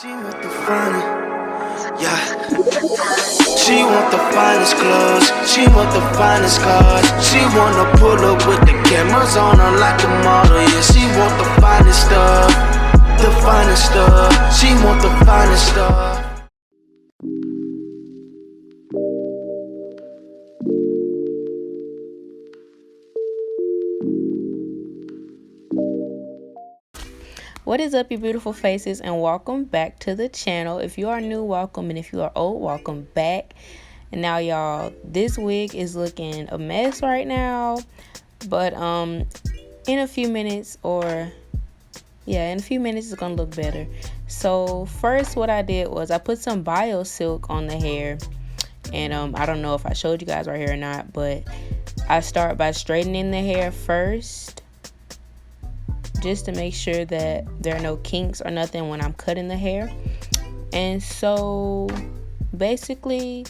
She want the finest, yeah. She want the finest clothes, she want the finest cars. She wanna pull up with the cameras on her like a model. Yeah, she want the finest stuff, the finest stuff. She want the finest stuff. What is up, you beautiful faces, and welcome back to the channel. If you are new, welcome, and if you are old, welcome back. And now, y'all, this wig is looking a mess right now, but in a few minutes it's gonna look better. So first, what I did was I put some bio silk on the hair, and I don't know if I showed you guys right here or not, but I start by straightening the hair first, just to make sure that there are no kinks or nothing when I'm cutting the hair. And so basically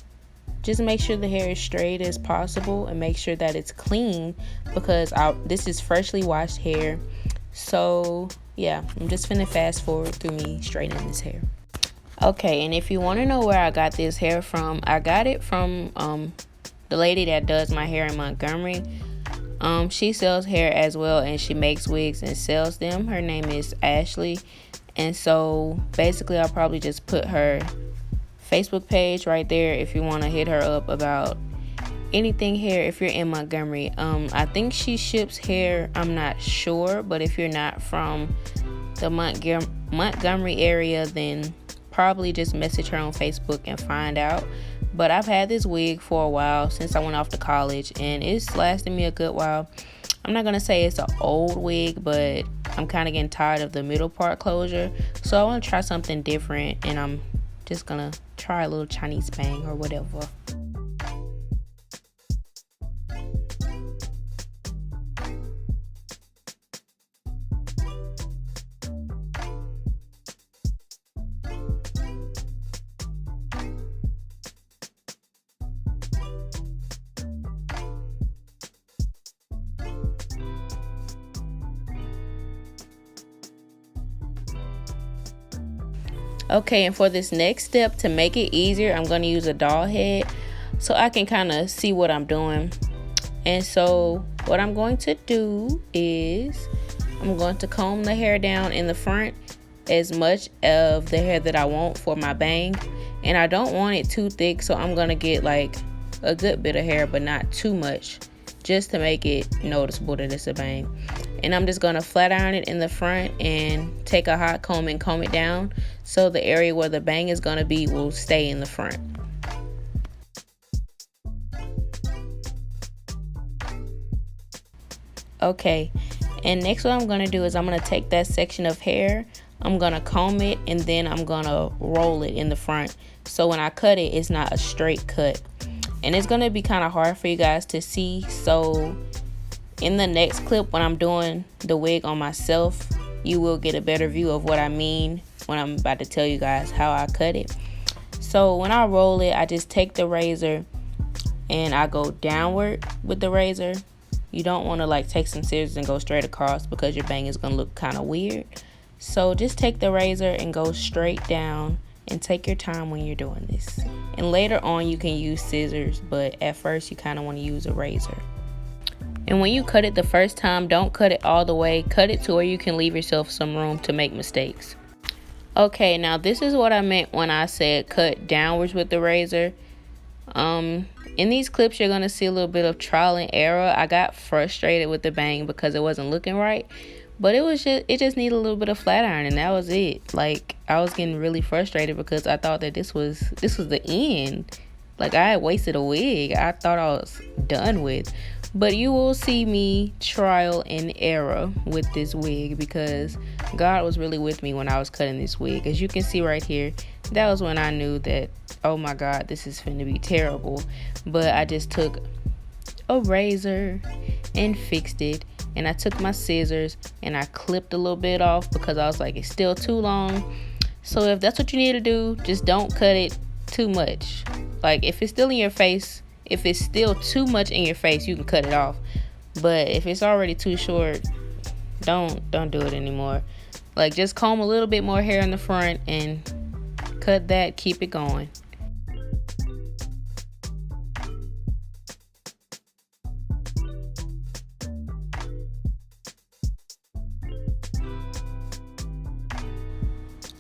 just make sure the hair is straight as possible and make sure that it's clean, because this is freshly washed hair. So yeah, I'm just finna fast forward through me straightening this hair. Okay, and if you want to know where I got this hair from, I got it from the lady that does my hair in Montgomery. She sells hair as well, and she makes wigs and sells them. Her name is Ashley. And so basically I'll probably just put her Facebook page right there if you want to hit her up about anything hair if you're in Montgomery. I think she ships hair, I'm not sure, but if you're not from the Montgomery area, then probably just message her on Facebook and find out. But I've had this wig for a while, since I went off to college, and it's lasted me a good while. I'm not gonna say it's an old wig, but I'm kind of getting tired of the middle part closure, so I want to try something different, and I'm just gonna try a little Chinese bang or whatever. Okay, and for this next step, to make it easier, I'm going to use a doll head so I can kind of see what I'm doing. And so what I'm going to do is I'm going to comb the hair down in the front, as much of the hair that I want for my bang. And I don't want it too thick, so I'm going to get like a good bit of hair, but not too much, just to make it noticeable that it's a bang. And I'm just going to flat iron it in the front and take a hot comb and comb it down, so the area where the bang is going to be will stay in the front. Okay, and next what I'm going to do is I'm going to take that section of hair, I'm going to comb it, and then I'm going to roll it in the front, so when I cut it, it's not a straight cut. And it's going to be kind of hard for you guys to see, so in the next clip when I'm doing the wig on myself, you will get a better view of what I mean when I'm about to tell you guys how I cut it. So when I roll it, I just take the razor and I go downward with the razor. You don't want to like take some scissors and go straight across, because your bang is going to look kind of weird. So just take the razor and go straight down, and take your time when you're doing this. And later on you can use scissors, but at first you kind of want to use a razor. And when you cut it the first time, don't cut it all the way. Cut it to where you can leave yourself some room to make mistakes. Okay, now this is what I meant when I said cut downwards with the razor. In these clips, you're going to see a little bit of trial and error. I got frustrated with the bang because it wasn't looking right. But it just needed a little bit of flat iron, and that was it. Like, I was getting really frustrated because I thought that this was the end. Like, I had wasted a wig. I thought I was done with. But you will see me trial and error with this wig, because God was really with me when I was cutting this wig. As you can see right here, that was when I knew that, oh my God, this is finna be terrible. But I just took a razor and fixed it. And I took my scissors and I clipped a little bit off, because I was like, it's still too long. So if that's what you need to do, just don't cut it too much. Like, if it's still in your face, if it's still too much in your face, you can cut it off. But if it's already too short, don't do it anymore. Like, just comb a little bit more hair in the front and cut that, keep it going.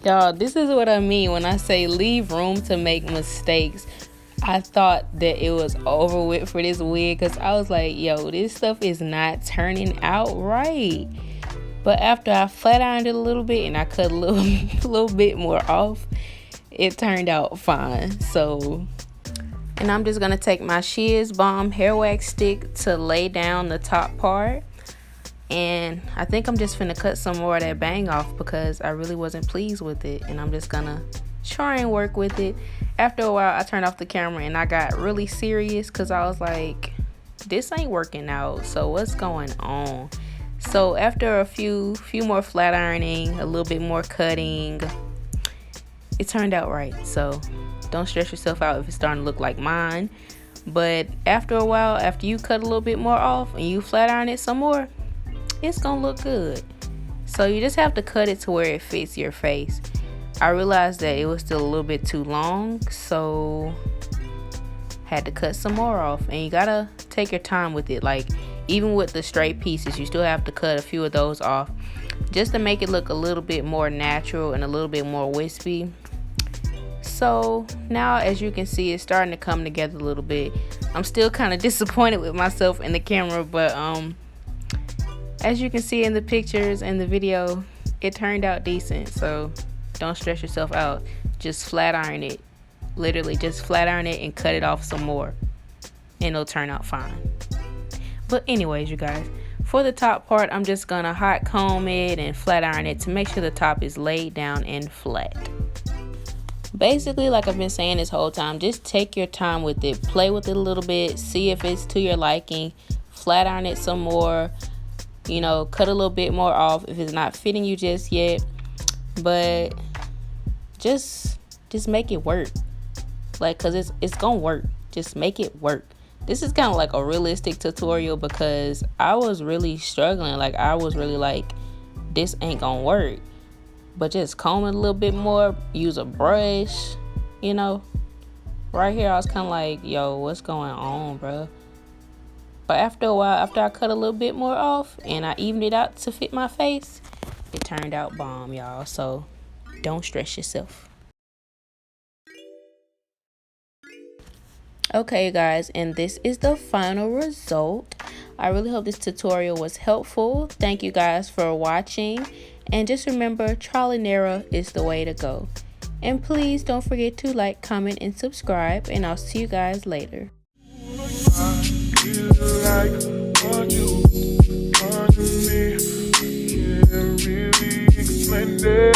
Y'all, this is what I mean when I say leave room to make mistakes. I thought that it was over with for this wig because I was like, yo, this stuff is not turning out right. But after I flat ironed it a little bit and I cut a little bit more off, it turned out fine. So, and I'm just gonna take my Shiz Balm hair wax stick to lay down the top part. And I think I'm just finna cut some more of that bang off because I really wasn't pleased with it. And I'm just gonna try and work with it. After a while, I turned off the camera and I got really serious because I was like, this ain't working out. So what's going on? So after a few more flat ironing, a little bit more cutting, it turned out right. So don't stress yourself out if it's starting to look like mine. But after a while, after you cut a little bit more off and you flat iron it some more, it's gonna look good. So you just have to cut it to where it fits your face. I realized that it was still a little bit too long, so had to cut some more off. And you gotta take your time with it. Like, even with the straight pieces, you still have to cut a few of those off just to make it look a little bit more natural and a little bit more wispy. So now, as you can see, it's starting to come together a little bit. I'm still kind of disappointed with myself in the camera, but as you can see in the pictures and the video, it turned out decent. So don't stress yourself out. Just flat iron it. Literally just flat iron it and cut it off some more, and it'll turn out fine. But anyways, you guys, for the top part, I'm just gonna hot comb it and flat iron it to make sure the top is laid down and flat. Basically, like I've been saying this whole time, just take your time with it. Play with it a little bit. See if it's to your liking. Flat iron it some more. You know, cut a little bit more off if it's not fitting you just yet. But just make it work. Like, cause it's gonna work. Just make it work. This is kind of like a realistic tutorial because I was really struggling. Like, I was really like, this ain't gonna work. But just comb it a little bit more, use a brush, you know. Right here, I was kind of like, yo, what's going on, bro? But after a while, after I cut a little bit more off and I evened it out to fit my face, it turned out bomb, y'all. So don't stress yourself. Okay, guys, and this is the final result. I really hope this tutorial was helpful. Thank you guys for watching. And just remember, trial and error is the way to go. And please don't forget to like, comment, and subscribe. And I'll see you guys later. You like what you want to me, can't really explain it.